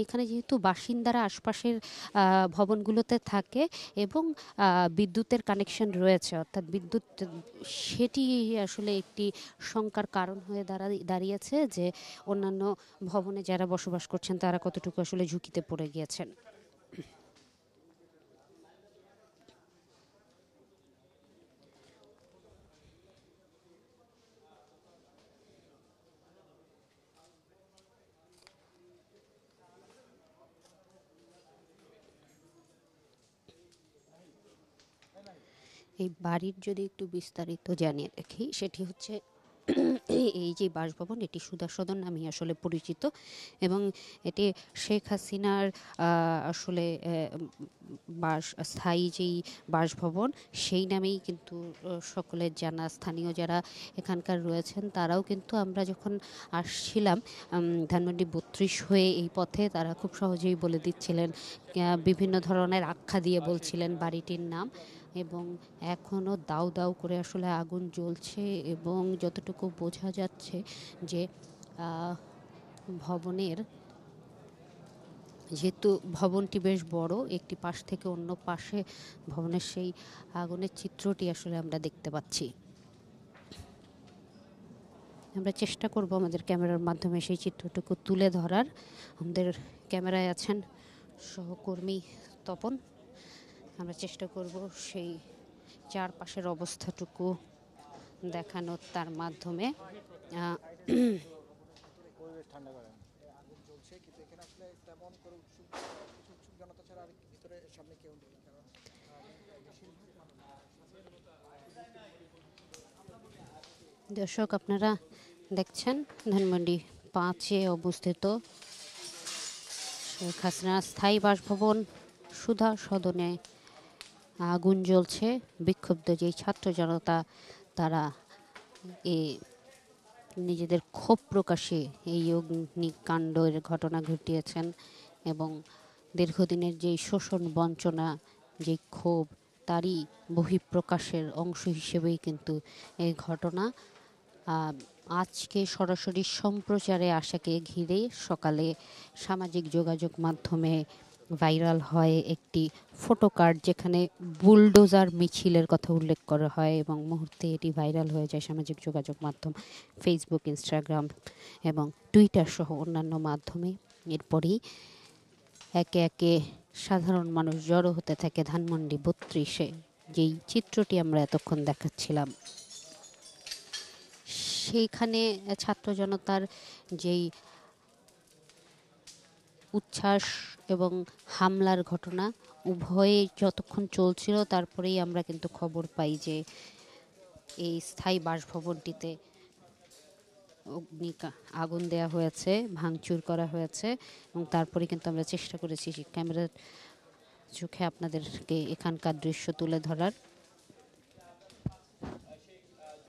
এখানে যেহেতু বাসিন্দারা আশপাশের ভবনগুলোতে থাকে এবং বিদ্যুতের কানেকশন রয়েছে, অর্থাৎ বিদ্যুৎ, সেটি আসলে একটি শঙ্কার কারণ হয়ে দাঁড়িয়েছে যে অন্যান্য ভবনে যারা বসবাস করছেন তারা কতটুকু আসলে ঝুঁকিতে পড়ে গিয়েছেন। এই বাড়ির যদি একটু বিস্তারিত জানিয়ে রাখি, সেটি হচ্ছে এই যে বাসভবন, এটি সুধা সদন নামে আসলে পরিচিত এবং এটি শেখ হাসিনার আসলে স্থায়ী যেই বাসভবন সেই নামেই কিন্তু সকলের জানা। স্থানীয় যারা এখানকার রয়েছেন তারাও কিন্তু আমরা যখন আসছিলাম ধানমন্ডি 32 হয়ে এই পথে, তারা খুব সহজেই বলে দিচ্ছিলেন, বিভিন্ন ধরনের আখ্যা দিয়ে বলছিলেন বাড়িটির নাম। এবং এখনও দাউ দাউ করে আসলে আগুন জ্বলছে এবং যতটুকু বোঝা যাচ্ছে যে ভবনের, যেহেতু ভবনটি বেশ বড়, একটি পাশ থেকে অন্য পাশে ভবনের সেই আগুনের চিত্রটি আসলে আমরা দেখতে পাচ্ছি। আমরা চেষ্টা করব আমাদের ক্যামেরার মাধ্যমে সেই চিত্রটুকু তুলে ধরার। আমাদের ক্যামেরায় আছেন সহকর্মী তপন। আমরা চেষ্টা করব সেই চারপাশের অবস্থাটুকু দেখানোর তার মাধ্যমে। দর্শক, আপনারা দেখছেন ধানমন্ডি 5-এ অবস্থিত শেখ হাসিনার স্থায়ী বাসভবন সুধা সদনে আগুন জ্বলছে। বিক্ষুব্ধ যেই ছাত্র জনতা, তারা নিজেদের ক্ষোভ প্রকাশে এই অগ্নিকাণ্ডের ঘটনা ঘটিয়েছেন এবং দীর্ঘদিনের যেই শোষণ বঞ্চনা, যেই ক্ষোভ, তারই বহিঃপ্রকাশের অংশ হিসেবেই কিন্তু এই ঘটনা। আজকে সরাসরি সম্প্রচারে আসাকে ঘিরে সকালে সামাজিক যোগাযোগ মাধ্যমে ভাইরাল হয় একটি ফটো কার্ড, যেখানে বুলডোজার মিছিলের কথা উল্লেখ করা হয় এবং মুহূর্তে এটি ভাইরাল হয়ে যায় সামাজিক যোগাযোগ মাধ্যম ফেসবুক, ইনস্টাগ্রাম এবং টুইটার সহ অন্যান্য মাধ্যমে। এরপরেই একে একে সাধারণ মানুষ জড়ো হতে থাকে ধানমন্ডি 32-এ, যেই চিত্রটি আমরা এতক্ষণ দেখাচ্ছিলাম। সেইখানে ছাত্র জনতার যেই উচ্ছ্বাস এবং হামলার ঘটনা উভয়ে যতক্ষণ চলছিল, তারপরেই আমরা কিন্তু খবর পাই যে এই স্থায়ী বাসভবনটিতে আগুন দেওয়া হয়েছে, ভাঙচুর করা হয়েছে এবং তারপরে কিন্তু আমরা চেষ্টা করেছি ক্যামেরার চোখে আপনাদেরকে এখানকার দৃশ্য তুলে ধরার।